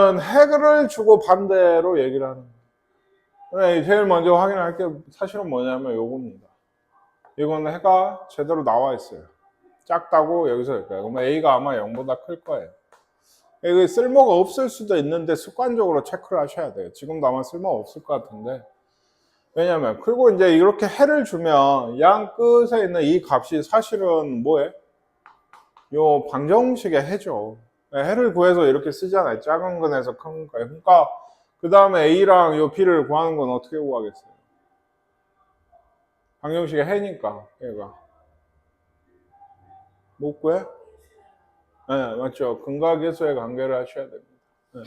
이거는 해를 주고 반대로 얘기를 하는 거예요. 제일 먼저 확인할 게 사실은 뭐냐면 요겁니다. 이거는 해가 제대로 나와 있어요. 작다고 여기서 할까요? 그러면 A가 아마 0보다 클 거예요. 이게 쓸모가 없을 수도 있는데 습관적으로 체크를 하셔야 돼요. 지금도 아마 쓸모가 없을 것 같은데. 왜냐면, 그리고 이제 이렇게 해를 주면 양 끝에 있는 이 값이 사실은 뭐예요? 요 방정식의 해죠. 해를 구해서 이렇게 쓰잖아요. 작은 근에서 큰 거. 그러니까 그 다음에 A랑 요 B를 구하는 건 어떻게 구하겠어요? 방정식의 해니까 얘가 못 구해? 네, 맞죠. 근각계수의 관계를 하셔야 됩니다. 네.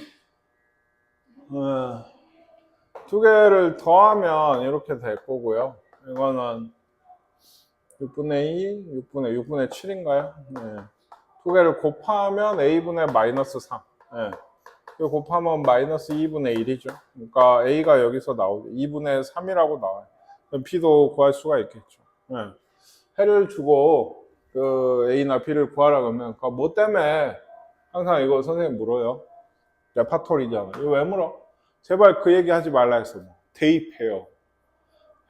두 개를 더하면 이렇게 될 거고요. 이거는 6분의 2, 6분의 7인가요? 네. 두 개를 곱하면 A분의 마이너스 3. 네. 이거 곱하면 마이너스 2분의 1이죠. 그러니까 A가 여기서 나오죠. 2분의 3이라고 나와요. 그럼 B도 구할 수가 있겠죠. 네. 해를 주고 그 A나 B를 구하라 그러면 그러니까 뭐 때문에 항상 이거 선생님 물어요. 레파토리잖아. 이거 왜 물어? 제발 그 얘기 하지 말라 했어. 대입해요.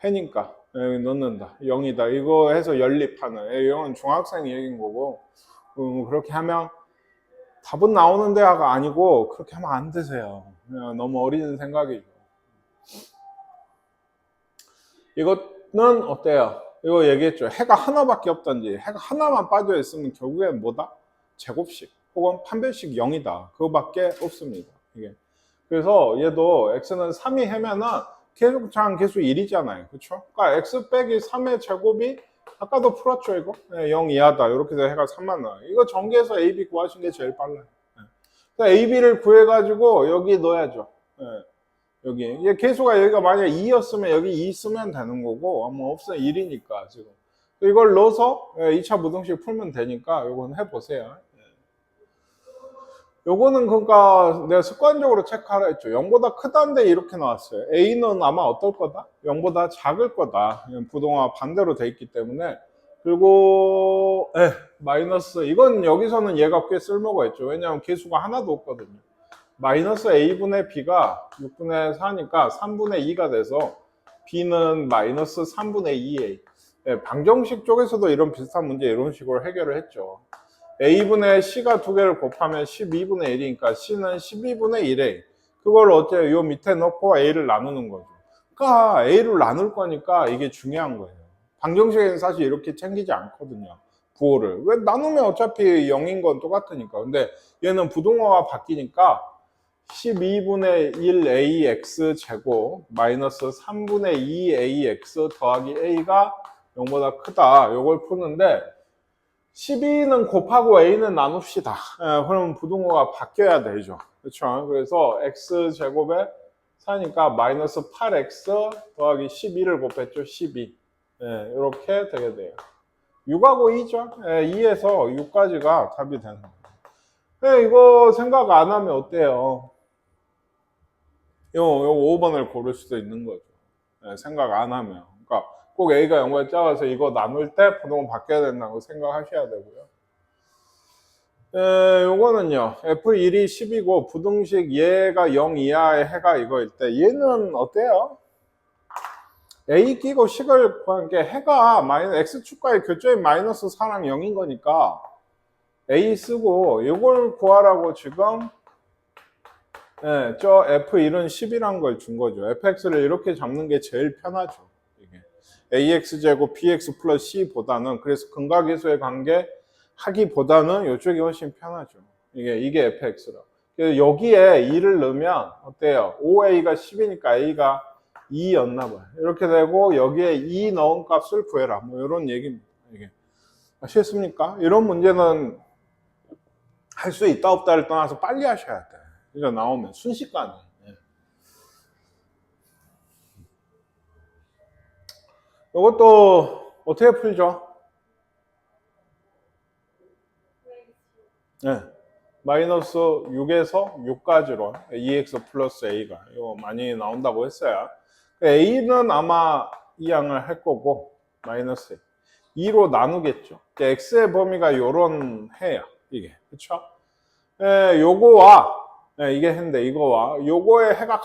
해니까 여기 넣는다. 0이다. 이거 해서 연립하는. 이건 중학생 얘기인 거고 그렇게 하면 답은 나오는 데가 아니고 그렇게 하면 안 되세요. 너무 어린 생각이죠. 이거는 어때요? 이거 얘기했죠. 해가 하나밖에 없던지 해가 하나만 빠져 있으면 결국엔 뭐다? 제곱식 혹은 판별식 0이다. 그거밖에 없습니다. 이게. 그래서 얘도 x는 3이 해면은 계속장 계수 1이잖아요. 그렇죠? 그러니까 x 빼기 3의 제곱이 아까도 풀었죠, 이거? 네, 0 이하다. 이렇게 해서 해가 3만 나와요. 이거 전개해서 a, b 구하시는 게 제일 빨라요. 네. a, b를 구해가지고 여기 넣어야죠. 네. 여기. 얘 계수가 여기가 만약 2였으면 여기 2 쓰면 되는 거고, 뭐 없으면 1이니까 지금. 이걸 넣어서 2차 무등식 풀면 되니까 이건 해보세요. 요거는 그러니까 내가 습관적으로 체크하라 했죠. 0보다 크다는데 이렇게 나왔어요. A는 아마 어떨 거다? 0보다 작을 거다. 부동화 반대로 돼 있기 때문에. 그리고 마이너스 이건 여기서는 얘가 꽤 쓸모가 있죠. 왜냐하면 개수가 하나도 없거든요. 마이너스 A분의 B가 6분의 4니까 3분의 2가 돼서 B는 마이너스 3분의 2A. 방정식 쪽에서도 이런 비슷한 문제 이런 식으로 해결을 했죠. A분의 C가 두 개를 곱하면 12분의 1이니까 C는 12분의 1A. 그걸 어때요? 요 밑에 넣고 A를 나누는 거죠. 그러니까 A를 나눌 거니까 이게 중요한 거예요. 방정식에는 사실 이렇게 챙기지 않거든요. 부호를. 왜 나누면 어차피 0인 건 똑같으니까. 근데 얘는 부동어가 바뀌니까 12분의 1AX 제곱 마이너스 3분의 2AX 더하기 A가 0보다 크다. 요걸 푸는데 12는 곱하고 A는 나눕시다. 그러면 부동호가 바뀌어야 되죠. 그렇죠? 그래서 X제곱에 4니까 마이너스 8X 더하기 12를 곱했죠. 12. 이렇게 되게 돼요. 6하고 2죠. 2에서 6까지가 답이 되는 거예요. 이거 생각 안 하면 어때요? 요 5번을 고를 수도 있는 거죠. 생각 안 하면. 그러니까 꼭 A가 0보다 작아서 이거 나눌 때 부동호 바뀌어야 된다고 생각하셔야 되고요. 요거는요. F1이 10이고 부등식 얘가 0 이하의 해가 이거일 때 얘는 어때요? A 끼고 식을 구한 게 해가 X축과의 교점이 마이너스 4랑 0인 거니까 A 쓰고 이걸 구하라고 지금 저 F1은 10이란 걸 준 거죠. fx를 이렇게 잡는 게 제일 편하죠. 이게. ax제곱 bx 플러스 c보다는 그래서 근각계수의 관계 하기보다는 이쪽이 훨씬 편하죠. 이게 fx라. 그래서 여기에 2를 넣으면 어때요? 5a가 10이니까 a가 2였나 봐요. 이렇게 되고 여기에 2 넣은 값을 구해라. 뭐 이런 얘기입니다. 이게. 아시겠습니까? 이런 문제는 할 수 있다 없다를 떠나서 빨리 하셔야 돼. 이거 나오면 순식간에. 이것도 어떻게 풀죠? 네. 마이너스 6에서 6까지로 2x 플러스 a가 이거 많이 나온다고 했어요. a는 아마 이 양을 할 거고 마이너스 2로 나누겠죠. x의 범위가 요런 해야 이게 그쵸? 요거와 네, 이게 해인데 이거와 요거의 해가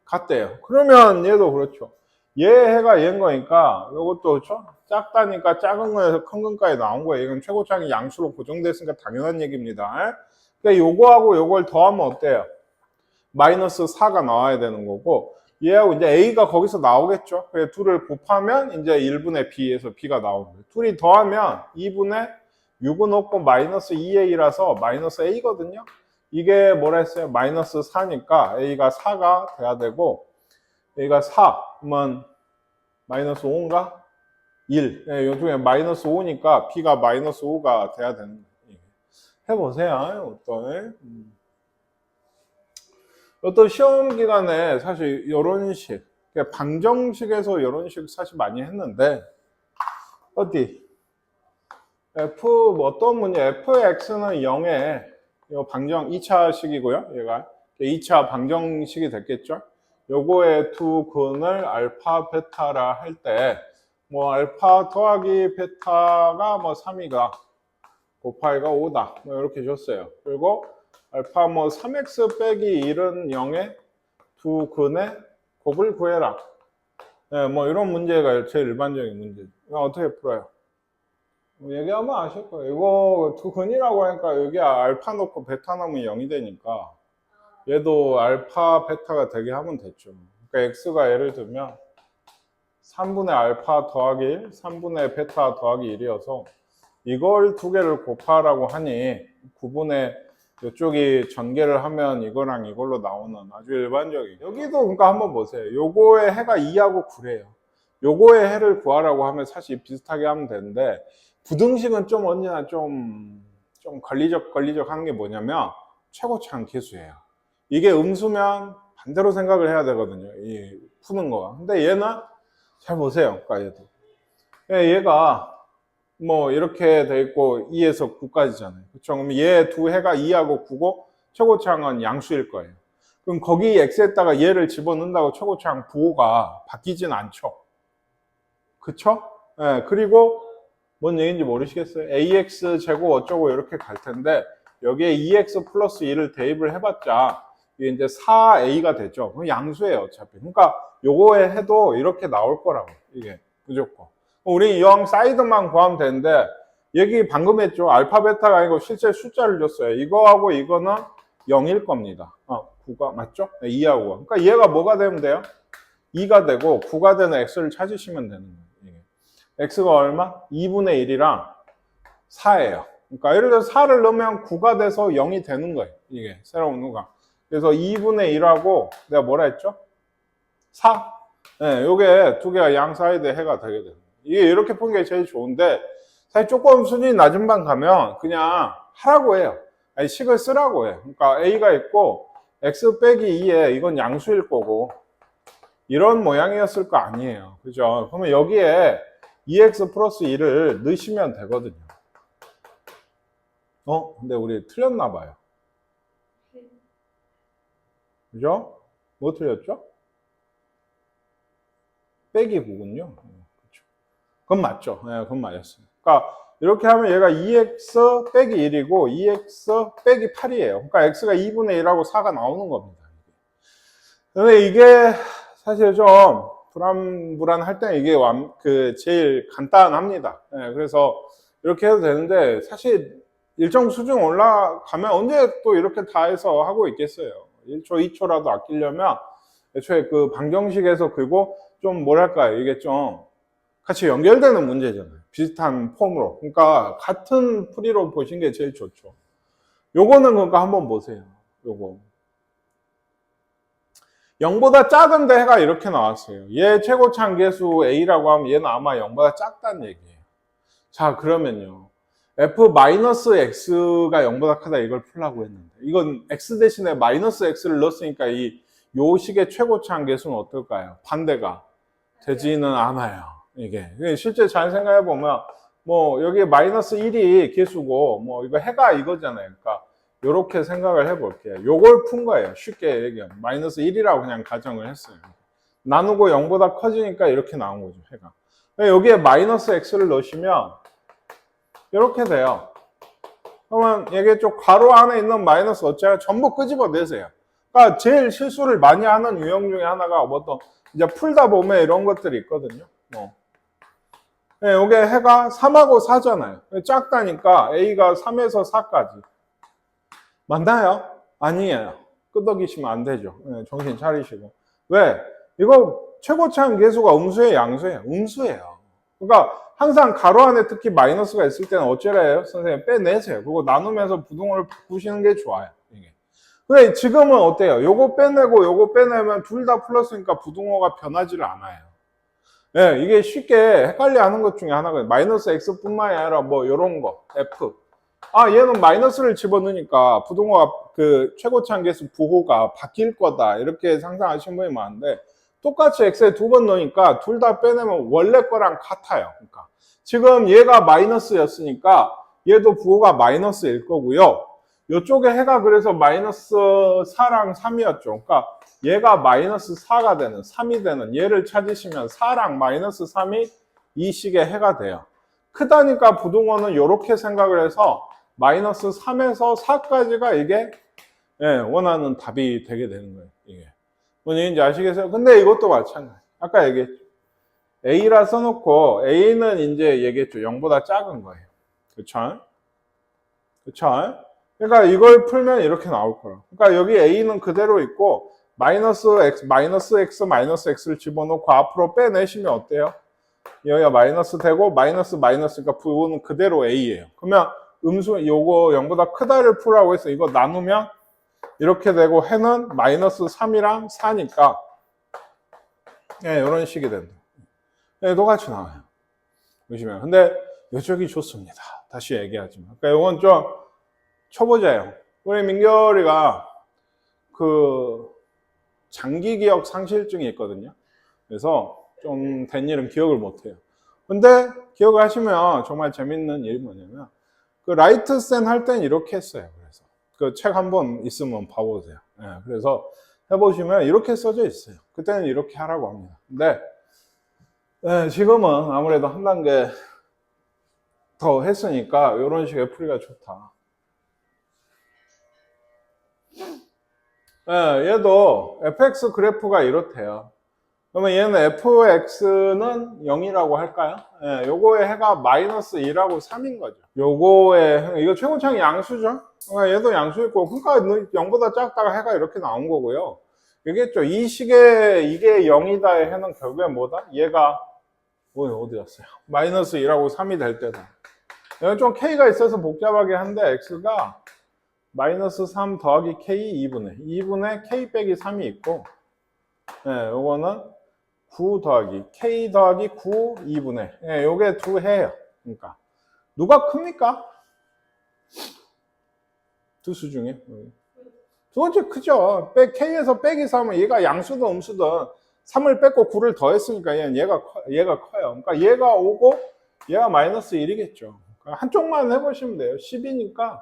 같대요. 그러면 얘도 그렇죠. 얘 해가 얘인 거니까 요것도 그렇죠. 작다니까 작은 거에서 큰 거까지 나온 거예요. 이건 최고창이 양수로 고정됐으니까 당연한 얘기입니다. 그러니까 요거하고 요걸 더하면 어때요? 마이너스 4가 나와야 되는 거고, 얘하고 이제 A가 거기서 나오겠죠. 그래서 둘을 곱하면 이제 1분의 B에서 B가 나오는 거예요. 둘이 더하면 2분의 6은 없고 마이너스 2A라서 마이너스 A거든요. 이게 뭐라 했어요? 마이너스 4니까 A가 4가 돼야 되고, A가 4, 그러면 마이너스 5인가? 1. 네, 요 중에 마이너스 5니까 B가 마이너스 5가 돼야 되는 거예요. 해보세요. 어떤 시험 기간에 사실 이런 식, 방정식에서 이런 식 사실 많이 했는데, 어디? 뭐 어떤 문제, fx는 0에, 이 방정 2차식이고요. 얘가 2차 방정식이 됐겠죠. 요거의 두 근을 알파, 베타라 할 때, 뭐 알파 더하기 베타가 뭐 3이가 곱하기가 5다. 뭐 이렇게 줬어요. 그리고 알파 뭐 3x 빼기 1은 0에 두 근의 곱을 구해라. 네, 뭐 이런 문제가 제일 일반적인 문제죠. 이거 어떻게 풀어요? 얘기하면 아실 거예요. 이거 두 근이라고 하니까 여기 알파 놓고 베타 넣으면 0이 되니까 얘도 알파 베타가 되게 하면 됐죠. 그러니까 x가 예를 들면 3분의 알파 더하기 1, 3분의 베타 더하기 1이어서 이걸 두 개를 곱하라고 하니 9분의 이쪽이 전개를 하면 이거랑 이걸로 나오는 아주 일반적인. 여기도 그러니까 한번 보세요. 요거의 해가 2하고 9래요. 요거의 해를 구하라고 하면 사실 비슷하게 하면 되는데, 부등식은 좀 언제나 좀 걸리적 하는 게 뭐냐면 최고차항 계수예요. 이게 음수면 반대로 생각을 해야 되거든요. 이 푸는 거가. 근데 얘는 잘 보세요. 그러니까 얘도. 얘가 뭐 이렇게 돼 있고 2에서 9까지잖아요. 그렇죠? 그럼 얘 두 해가 2하고 9고 최고차항은 양수일 거예요. 그럼 거기 x에다가 얘를 집어넣는다고 최고차항 부호가 바뀌진 않죠. 그쵸? 네, 그리고 뭔 얘기인지 모르시겠어요? ax 제곱 어쩌고 이렇게 갈 텐데 여기에 2x 플러스 1을 대입을 해봤자 이게 이제 4a가 되죠. 그럼 양수예요, 어차피. 그러니까 요거에 해도 이렇게 나올 거라고, 이게 무조건. 우리 이왕 사이드만 구하면 되는데, 얘기 방금 했죠. 알파 베타가 아니고 실제 숫자를 줬어요. 이거하고 이거는 0일 겁니다. 9가 맞죠? 네, 2하고. 그러니까 얘가 뭐가 되면 돼요? 2가 되고 9가 되는 x를 찾으시면 되는 거예요. x가 얼마? 2분의 1이랑 4예요. 그러니까 예를 들어서 4를 넣으면 9가 돼서 0이 되는 거예요. 이게 새로운 누가. 그래서 2분의 1하고 내가 뭐라 했죠? 4. 네, 요게 두 개가 양 사이드에 해가 되게 됩니다. 이게 이렇게 푸는 게 제일 좋은데, 사실 조금 수준이 낮은 반 가면 그냥 하라고 해요. 아니, 식을 쓰라고 해요. 그러니까 a가 있고 x 빼기 2에 이건 양수일 거고 이런 모양이었을 거 아니에요. 그죠? 그러면 여기에 2x 플러스 1을 넣으시면 되거든요. 근데 우리 틀렸나 봐요. 그죠? 뭐 틀렸죠? 빼기 9군요. 그렇죠. 그건 맞죠. 네, 그건 맞았어요. 그러니까 이렇게 하면 얘가 2x 빼기 1이고 2x 빼기 8이에요. 그러니까 x가 2분의 1하고 4가 나오는 겁니다. 근데 이게 사실 좀 불안할 때 이게 제일 간단합니다. 네, 그래서 이렇게 해도 되는데 사실 일정 수준 올라가면 언제 또 이렇게 다 해서 하고 있겠어요. 1초, 2초라도 아끼려면 애초에 그 방정식에서 그리고 좀 뭐랄까요, 이게 좀 같이 연결되는 문제잖아요. 비슷한 폼으로. 그러니까 같은 풀이로 보신 게 제일 좋죠. 요거는 그러니까 한번 보세요. 요거 0보다 작은데 해가 이렇게 나왔어요. 얘 최고차항 계수 A라고 하면 얘는 아마 0보다 작다는 얘기예요. 자, 그러면요. f-x가 0보다 크다 이걸 풀라고 했는데 이건 x 대신에 마이너스 x를 넣었으니까 요 식의 최고차항 계수는 어떨까요? 반대가 되지는 않아요. 이게 실제 잘 생각해 보면 뭐 여기 마이너스 1이 계수고 뭐 이거 해가 이거잖아요. 그러니까 요렇게 생각을 해볼게요. 요걸 푼 거예요. 쉽게 얘기하면 마이너스 1이라고 그냥 가정을 했어요. 나누고 0보다 커지니까 이렇게 나온 거죠. 해가. 여기에 마이너스 x를 넣으시면 이렇게 돼요. 그러면 얘기했죠. 괄호 안에 있는 마이너스 어째요? 전부 끄집어내세요. 그러니까 제일 실수를 많이 하는 유형 중에 하나가 어떤 이제 풀다 보면 이런 것들이 있거든요. 네, 이게 해가 3하고 4잖아요. 작다니까 A가 3에서 4까지. 맞나요? 아니에요. 끄덕이시면 안 되죠. 네, 정신 차리시고. 왜? 이거 최고차항 계수가 음수예요, 양수예요? 음수예요. 그러니까 항상 가로 안에 특히 마이너스가 있을 때는 어쩌래요? 선생님 빼내세요. 그리고 나누면서 부동호를 바꾸시는 게 좋아요. 이게. 근데 지금은 어때요? 요거 빼내고 요거 빼내면 둘 다 플러스니까 부동호가 변하지를 않아요. 예, 이게 쉽게 헷갈려 하는 것 중에 하나가 마이너스 x뿐만이 아니라 뭐 요런 거 f. 아, 얘는 마이너스를 집어넣으니까 부동호가 그 최고차항 계수 부호가 바뀔 거다 이렇게 상상하시는 분이 많은데 똑같이 x에 두 번 넣으니까 둘 다 빼내면 원래 거랑 같아요. 그러니까 지금 얘가 마이너스였으니까 얘도 부호가 마이너스일 거고요. 이쪽에 해가 그래서 마이너스 4랑 3이었죠. 그러니까 얘가 마이너스 4가 되는 3이 되는 얘를 찾으시면 4랑 마이너스 3이 이 식의 해가 돼요. 크다니까 부동호는 이렇게 생각을 해서 마이너스 3에서 4까지가 이게 원하는 답이 되게 되는 거예요. 이게 뭔 얘기인지 아시겠어요? 근데 이것도 마찬가지. 아까 얘기했죠. A라 써놓고 A는 이제 얘기했죠. 0보다 작은 거예요. 그쵸? 그쵸? 그러니까 이걸 풀면 이렇게 나올 거예요. 그러니까 여기 A는 그대로 있고 마이너스 X를 집어넣고 앞으로 빼내시면 어때요? 여기가 마이너스 되고 마이너스니까 부호는 그대로 A예요. 그러면 음수 요거 0보다 크다를 풀라고 해서 이거 나누면 이렇게 되고 해는 마이너스 3이랑 4니까 이런 식이 된다. 똑같이 나와요. 보시면. 근데 이쪽이 좋습니다. 다시 얘기하지만. 그러니까 이건 좀 초보자예요. 우리 민결이가 그 장기 기억 상실증이 있거든요. 그래서 좀 된 일은 기억을 못해요. 근데 기억을 하시면 정말 재밌는 일이 뭐냐면 그 라이트센 할 땐 이렇게 했어요. 그래서 그 책 한번 있으면 봐보세요. 그래서 해보시면 이렇게 써져 있어요. 그때는 이렇게 하라고 합니다. 근데 지금은 아무래도 한 단계 더 했으니까 이런 식의 풀이가 좋다. 얘도 fx 그래프가 이렇대요. 그러면 얘는 fx는 0이라고 할까요? 요거의 해가 마이너스 2하고 3인 거죠. 요거의, 이거 최고차항 양수죠? 얘도 양수있고, 그러니까 0보다 작다가 해가 이렇게 나온 거고요. 얘기했죠. 이 식에 이게 0이다의 해는 결국엔 뭐다? 얘가, 어디 갔어요? 마이너스 2하고 3이 될 때다. 여기 좀 k가 있어서 복잡하게 한데, x가 마이너스 3 더하기 k 2분의 k 빼기 3이 있고, 요거는 9 더하기 k 더하기 9 2분의 요게 두 해예요. 그러니까 누가 큽니까? 두 수 중에 두 번째 크죠. k에서 빼기 3은 얘가 양수든 음수든 3을 뺐고 9를 더했으니까 얘가 커요. 그러니까 얘가 오고 얘가 마이너스 1이겠죠. 그러니까 한쪽만 해보시면 돼요. 10이니까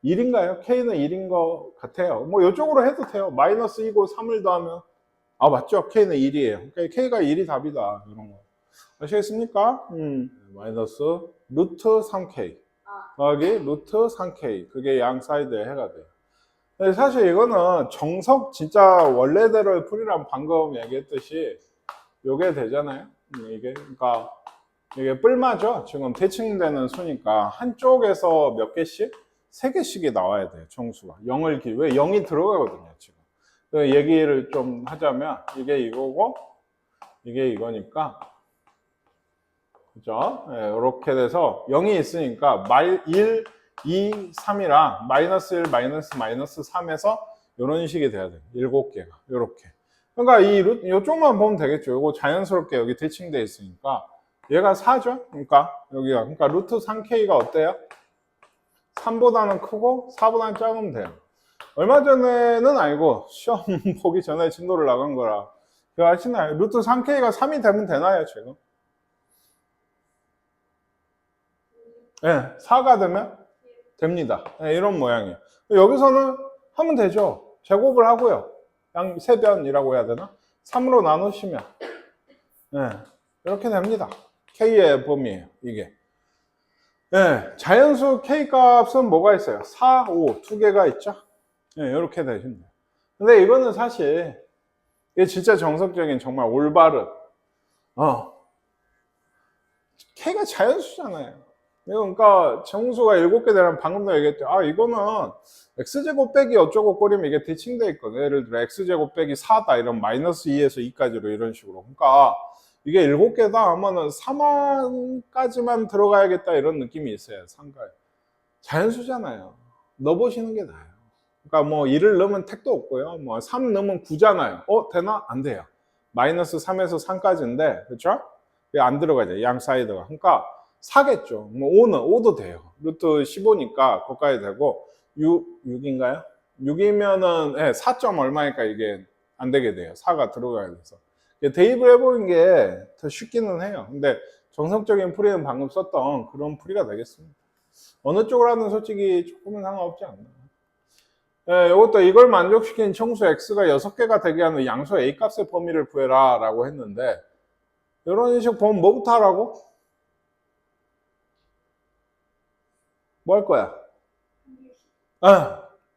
1인가요? k는 1인 것 같아요. 뭐 이쪽으로 해도 돼요. 마이너스 2고 3을 더하면 맞죠? K는 1이에요. 그러니까 K가 1이 답이다. 이런 거. 아시겠습니까? 마이너스 루트 3K 더하기 루트 3K. 그게 양 사이드의 해가 돼요. 근데 사실 이거는 정석 진짜 원래대로의 풀이란 방금 얘기했듯이 요게 되잖아요. 그러니까 이게 뿔마죠? 지금 대칭되는 수니까 한쪽에서 몇 개씩? 3개씩이 나와야 돼요. 정수가. 왜 0이 들어가거든요. 지금. 얘기를 좀 하자면 이게 이거고 이게 이거니까 그죠? 이렇게 돼서 0이 있으니까 1, 2, 3이랑 마이너스 1, 마이너스 3에서 이런 식이 돼야 돼요. 7개가 이렇게. 그러니까 이쪽만 보면 되겠죠. 이거 자연스럽게 여기 대칭되어 있으니까 얘가 4죠? 그러니까 루트 3K가 어때요? 3보다는 크고 4보다는 작으면 돼요. 얼마 전에는 아니고 시험 보기 전에 진도를 나간 거라 그거 아시나요? 루트 3K가 3이 되면 되나요 지금? 4가 되면 됩니다. 이런 모양이에요. 여기서는 하면 되죠. 제곱을 하고요. 세변이라고 해야 되나? 3으로 나누시면 이렇게 됩니다. K의 범위예요 이게. 네, 자연수 K 값은 뭐가 있어요? 4, 5 두 개가 있죠? 네, 이렇게 되시면 돼요. 근데 이거는 사실 이게 진짜 정석적인 정말 올바른 K가 자연수잖아요. 그러니까 정수가 7개 되면 방금도 얘기했죠. 아 이거는 X제곱 빼기 어쩌고 꼬리면 이게 대칭돼 있거든요. 예를 들어 X제곱 빼기 4다 이런 마이너스 2에서 2까지로 이런 식으로. 그러니까 이게 7개다 하면은 3만까지만 들어가야겠다 이런 느낌이 있어요. 상가에. 자연수잖아요. 넣어보시는 게 나아요. 그러니까 뭐 1을 넣으면 택도 없고요. 뭐 3 넣으면 9잖아요. 되나? 안 돼요. 마이너스 3에서 3까지인데, 그렇죠? 안 들어가죠. 양 사이드가. 그러니까 4겠죠. 뭐 5는 5도 돼요. 루트 15니까 거기까지 되고 6인가요? 6이면은 4점 얼마니까 이게 안 되게 돼요. 4가 들어가야 돼서. 대입을 해보는 게 더 쉽기는 해요. 근데 정석적인 풀이는 방금 썼던 그런 풀이가 되겠습니다. 어느 쪽으로 하든 솔직히 조금은 상관없지 않나. 이것도 이걸 만족시킨 청수 X가 6개가 되게 하는 양수 A 값의 범위를 구해라 라고 했는데 이런 식 보면 뭐부터 하라고? 뭐 할 거야?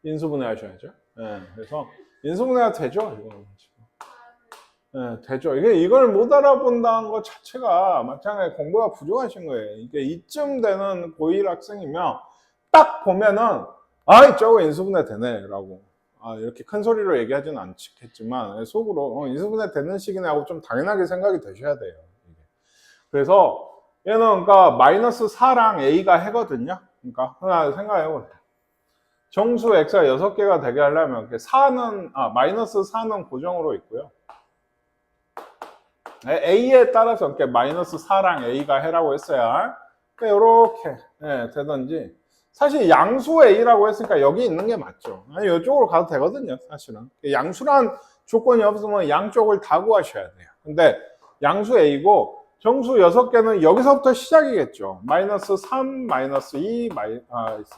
인수분해 하셔야죠. 그래서 인수분해가 되죠. 되죠. 이걸 못 알아본다는 것 자체가 마찬가지 공부가 부족하신 거예요. 이게 이쯤 되는 고1 학생이면 딱 보면은 저거 인수분해 되네 라고 이렇게 큰 소리로 얘기하지는 않겠지만 속으로 인수분해 되는 시기네 하고 좀 당연하게 생각이 되셔야 돼요. 그래서 얘는 그러니까 마이너스 4랑 A가 해거든요. 그러니까 하나 생각해 보세요. 정수 X가 6개가 되게 하려면 4는 마이너스 4는 고정으로 있고요. A에 따라서 이렇게 마이너스 4랑 A가 해라고 했어요. 그러니까 이렇게 되든지 사실 양수 A라고 했으니까 여기 있는 게 맞죠. 이쪽으로 가도 되거든요. 사실은 양수란 조건이 없으면 양쪽을 다 구하셔야 돼요. 근데 양수 A고 정수 6개는 여기서부터 시작이겠죠. 마이너스 3, 마이너스 2,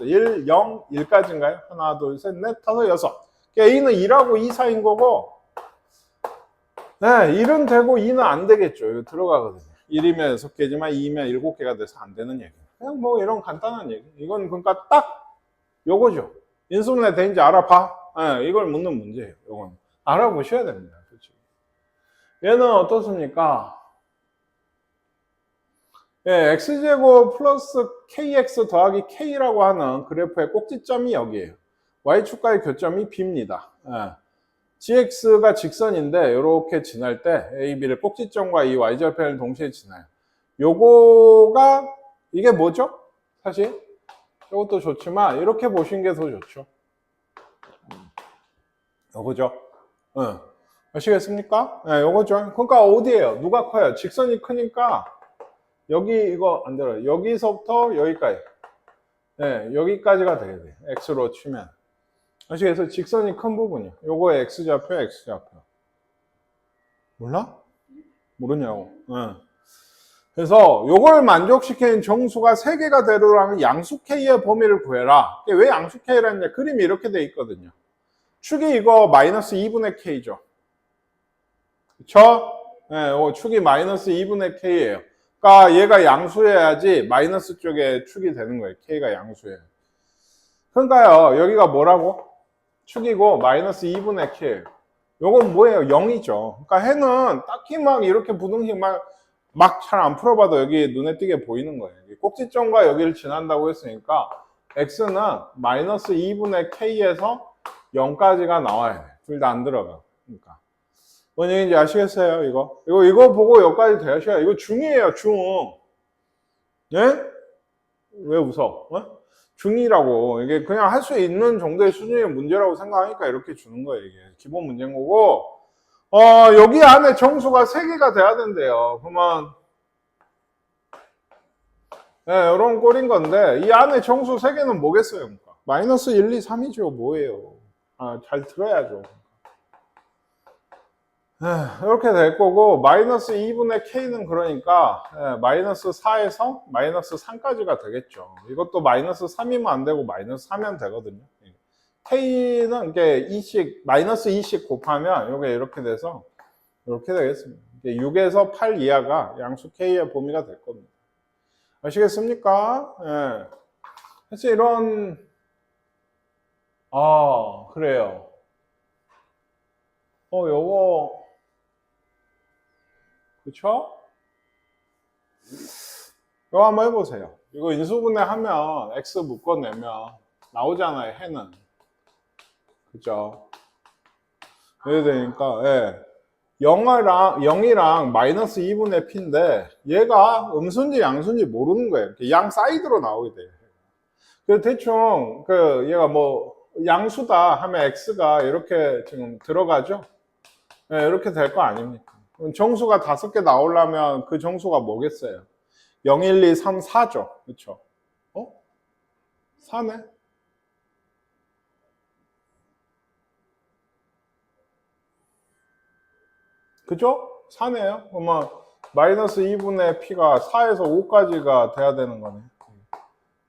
1, 0, 1까지인가요? 하나, 둘, 셋, 넷, 다섯, 여섯. A는 2하고 2 사이인 거고 1은 되고 2는 안 되겠죠. 이거 들어가거든요. 1이면 6개지만 2면 7개가 돼서 안 되는 얘기. 그냥 뭐 이런 간단한 얘기. 이건 그러니까 딱 요거죠. 인수분해 되는지 알아봐. 이걸 묻는 문제예요. 요건 알아보셔야 됩니다. 그렇죠. 얘는 어떻습니까? x제곱 플러스 kx 더하기 k라고 하는 그래프의 꼭지점이 여기에요. y축과의 교점이 b입니다. gx가 직선인데 이렇게 지날 때 a, b를 꼭지점과 이 y절편을 동시에 지나요. 요거가 이게 뭐죠? 사실 이것도 좋지만 이렇게 보시는 게 더 좋죠. 요거죠. 아시겠습니까? 요거죠. 그러니까 어디예요? 누가 커요? 직선이 크니까 여기 이거 안 들어요. 여기서부터 여기까지. 여기까지가 되게 돼요. x로 치면. 아시겠어요? 직선이 큰 부분이요. 요거 x좌표, x좌표. 몰라? 모르냐고. 그래서 요걸 만족시키는 정수가 3개가 되려면 양수 K의 범위를 구해라. 왜 양수 K라는 그림이 이렇게 돼 있거든요. 축이 이거 마이너스 2분의 K죠. 그쵸? 축이 마이너스 2분의 K예요. 그러니까 얘가 양수해야지 마이너스 쪽에 축이 되는 거예요. K가 양수예요. 그러니까요. 여기가 뭐라고? 축이고 마이너스 2분의 K. 요건 뭐예요? 0이죠. 그러니까 해는 딱히 막 이렇게 부등식 막 잘 안 풀어봐도 여기 눈에 띄게 보이는 거예요. 꼭지점과 여기를 지난다고 했으니까 x는 마이너스 2분의 k에서 0까지가 나와야 돼. 둘 다 안 들어가. 그러니까 뭔 얘기인지 아시겠어요? 이거 보고 여기까지 되셔야 이거 중이에요. 중. 예? 왜 웃어? 중이라고. 이게 그냥 할 수 있는 정도의 수준의 문제라고 생각하니까 이렇게 주는 거예요. 이게 기본 문제인 거고. 여기 안에 정수가 3개가 돼야 된대요. 그러면 이런 꼴인 건데 이 안에 정수 3개는 뭐겠어요? 그러니까? 마이너스 1, 2, 3이죠. 뭐예요? 잘 들어야죠. 이렇게 될 거고 마이너스 2분의 k는 그러니까 마이너스 4에서 마이너스 3까지가 되겠죠. 이것도 마이너스 3이면 안 되고 마이너스 4면 되거든요. k는 이게 2씩 마이너스 2씩 곱하면 이게 이렇게 돼서 이렇게 되겠습니다. 6에서 8 이하가 양수 k의 범위가 될 겁니다. 아시겠습니까? 예. 그래서 이런, 그래요. 요거, 그쵸? 이거 한번 해보세요. 이거 인수분해 하면 x 묶어내면 나오잖아요, 해는. 그죠? 이래 되니까, 예. 0이랑 마이너스 2분의 p인데 얘가 음수인지 양수인지 모르는 거예요. 양 사이드로 나오게 돼요. 그 대충 얘가 뭐 양수다 하면 x가 이렇게 지금 들어가죠. 네, 이렇게 될 거 아닙니까? 정수가 5개 나오려면 그 정수가 뭐겠어요? 0, 1, 2, 3, 4죠. 그렇죠? 4네? 그죠? 4네요. 그러면 마이너스 2분의 p가 4에서 5까지가 돼야 되는 거네.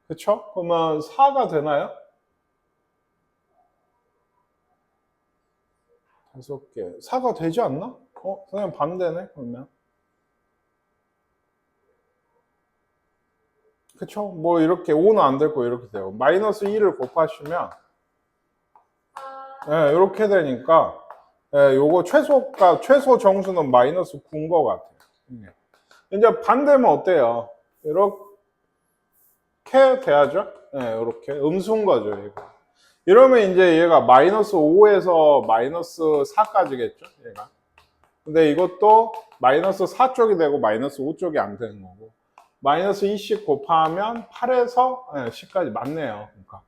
그쵸? 그러면 4가 되나요? 5개. 4가 되지 않나? 선생님 반대네, 그러면. 그쵸? 뭐 이렇게 5는 안 되고 이렇게 돼요. 마이너스 2를 곱하시면, 예, 이렇게 되니까, 예, 요거 최소 정수는 마이너스 9인 것 같아요. 이제 반대면 어때요? 이렇게 돼야죠? 예, 이렇게. 음수인 거죠, 얘가. 이러면 이제 얘가 마이너스 5에서 마이너스 4까지겠죠, 얘가. 근데 이것도 마이너스 4쪽이 되고 마이너스 5쪽이 안 되는 거고 마이너스 2씩 곱하면 8에서 10까지 맞네요. 그러니까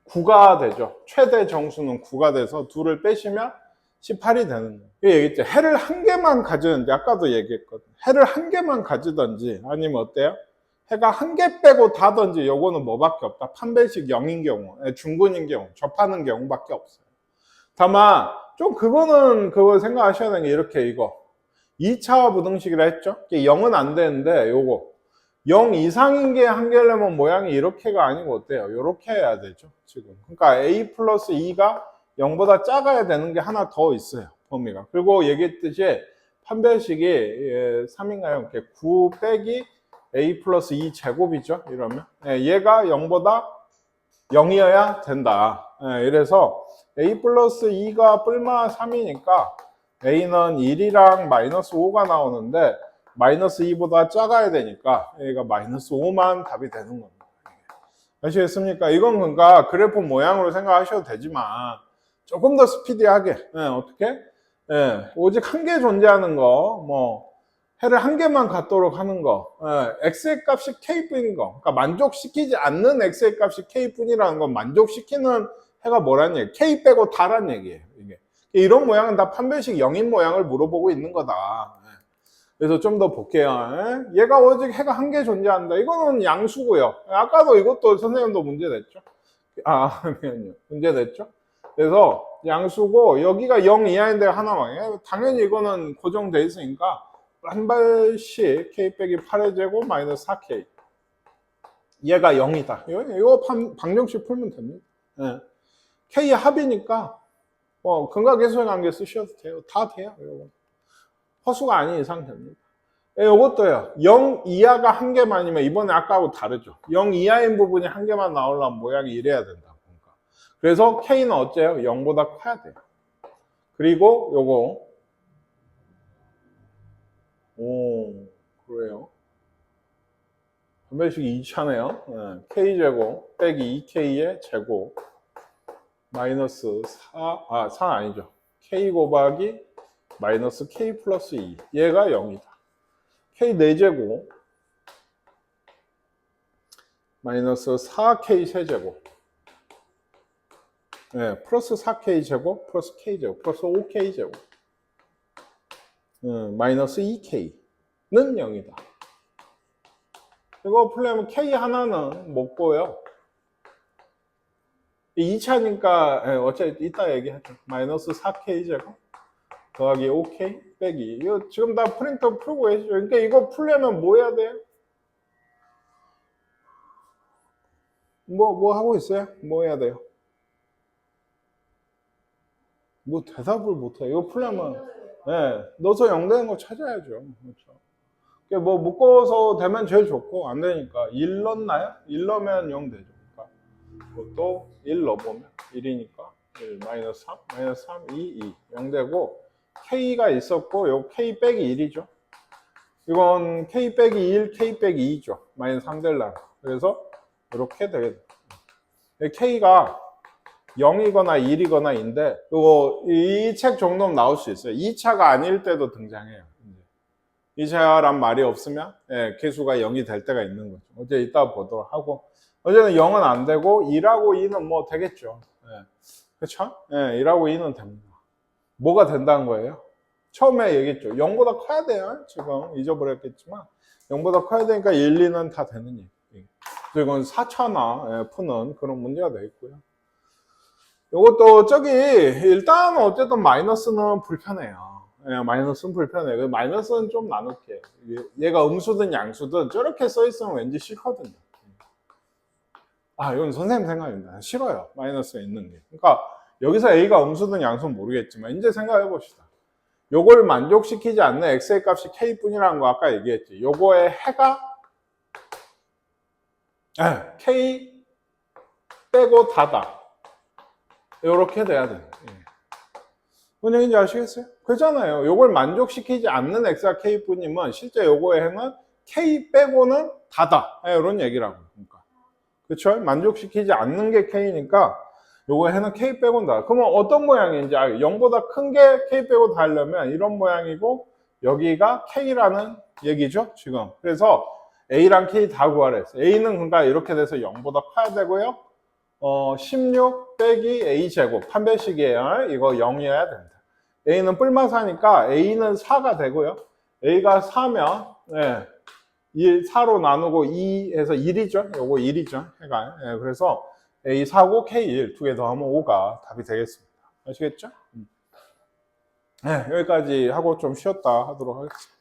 9가 되죠. 최대 정수는 9가 돼서 2를 빼시면 18이 되는 거예요. 얘기했죠. 해를 한 개만 가지는지 아까도 얘기했거든요. 해를 한 개만 가지던지 아니면 어때요? 해가 한 개 빼고 다든지 요거는 뭐밖에 없다. 판별식 0인 경우, 중근인 경우, 접하는 경우밖에 없어요. 다만 좀 그거 생각하셔야 되는 게 이렇게 이거 2차 부등식이라 했죠? 0은 안 되는데 요거 0 이상인 게 한 개려면 모양이 이렇게가 아니고 어때요? 이렇게 해야 되죠 지금. 그러니까 a 플러스 2가 0보다 작아야 되는 게 하나 더 있어요 범위가. 그리고 얘기했듯이 판별식이 3인가요? 9 빼기 a 플러스 2 제곱이죠 이러면 얘가 0보다 0이어야 된다. 이래서 a 플러스 2가 뿔마 3이니까 a는 1이랑 마이너스 5가 나오는데 마이너스 2보다 작아야 되니까 얘가 마이너스 5만 답이 되는 겁니다. 아시겠습니까? 이건 그러니까 그래프 모양으로 생각하셔도 되지만 조금 더 스피디하게 어떻게? 오직 한 개 존재하는 거, 뭐 해를 한 개만 갖도록 하는 거, x의 값이 k뿐인 거, 그러니까 만족시키지 않는 x의 값이 k뿐이라는 건 만족시키는 해가 뭐라는 얘기예요? k 빼고 다란 얘기예요. 이게 이런 모양은 다 판별식 0인 모양을 물어보고 있는 거다. 그래서 좀 더 볼게요. 얘가 오직 해가 한 개 존재한다. 이거는 양수고요. 아까도 이것도 선생님도 문제 냈죠. 아니요. 문제 냈죠. 그래서 양수고 여기가 0 이하인데 하나만. 당연히 이거는 고정돼 있으니까 한 발씩 k 빼기 8의 제곱 마이너스 4k. 얘가 0이다. 이거 방정식 풀면 됩니다. k의 합이니까 근각계수의 관계 쓰셔도 돼요. 다 돼요. 이거. 허수가 아닌 이상 됩니다. 이것도요. 0 이하가 한 개만이면 이번에 아까하고 다르죠. 0 이하인 부분이 한 개만 나오려면 모양이 이래야 된다. 그러니까. 그래서 K는 어째요? 0보다 커야 돼요. 그리고 요거 그래요. 판별식 2차네요. K제곱 빼기 2K의 제곱 마이너스 4 아니죠. K 곱하기 마이너스 K 플러스 2 얘가 0이다. K 4제곱 마이너스 4K 세제곱 플러스 4K 제곱 플러스 K 제곱 플러스 5K 제곱 마이너스 2K는 0이다. 이거 풀려면 K 하나는 먹고요. 2차니까 어차피 이따 얘기하죠. 마이너스 4K 제곱 더하기 5K 빼기 이거 지금 다 프린터 풀고 계시죠. 그러니까 이거 풀려면 뭐 해야 돼요? 뭐 하고 있어요? 뭐 해야 돼요? 뭐 대답을 못해. 이거 풀려면 넣어서 0 되는 거 찾아야죠. 그렇죠. 뭐 묶어서 되면 제일 좋고 안 되니까 1 넣나요? 1 넣으면 0 되죠. 그러니까 그것도 1 넣어보면 1이니까 1 마이너스 3 마이너스 3 2 0 되고 K가 있었고 요 K 빼기 1이죠. 이건 K 빼기 1 K 빼기 2죠. 마이너스 3 되려면. 그래서 이렇게 되겠다. K가 0이거나 1이거나 인데 이 책 정도는 나올 수 있어요. 2차가 아닐 때도 등장해요. 2차란 말이 없으면 개수가 0이 될 때가 있는 거죠. 어제 이따 보도록 하고 어제는 0은 안 되고 1하고 2는 뭐 되겠죠. 그렇죠? 1하고 2는 됩니다. 뭐가 된다는 거예요? 처음에 얘기했죠. 0보다 커야 돼요. 지금 잊어버렸겠지만 0보다 커야 되니까 1, 2는 다 되는 얘기. 이건 4차나 푸는 그런 문제가 되겠고요. 이것도 일단 어쨌든 마이너스는 불편해요. 마이너스는 불편해요. 마이너스는 좀 나눌게요. 얘가 음수든 양수든 저렇게 써있으면 왠지 싫거든요. 이건 선생님 생각입니다. 싫어요. 마이너스가 있는 게. 그러니까 여기서 A가 음수든 양수는 모르겠지만 이제 생각해 봅시다. 요걸 만족시키지 않는 x의 값이 k뿐이라는 거 아까 얘기했지. 요거의 해가 k 빼고 다다. 요렇게 돼야 돼. 뭔 얘기인지 아시겠어요? 그렇잖아요. 요걸 만족시키지 않는 x가 k뿐이면 실제 요거의 해는 k 빼고는 다다. 이런 얘기라고. 그러니까. 그렇죠? 만족시키지 않는 게 k니까 요거 해는 k 빼고는 다. 그러면 어떤 모양인지 0보다 큰 게 k 빼고 다 하려면 이런 모양이고 여기가 k라는 얘기죠, 지금. 그래서 a랑 k 다 구하라 했어요. a는 그러니까 이렇게 돼서 0보다 커야 되고요. 16 빼기 a제곱 판별식이에요. 이거 0이어야 됩니다. a는 뿔마사니까 a는 4가 되고요. a가 4면 4로 나누고 2해서 1이죠. 요거 1이죠. 해가. 그래서 A 4고 K 1 두 개 더하면 5가 답이 되겠습니다. 아시겠죠? 여기까지 하고 좀 쉬었다 하도록 하겠습니다.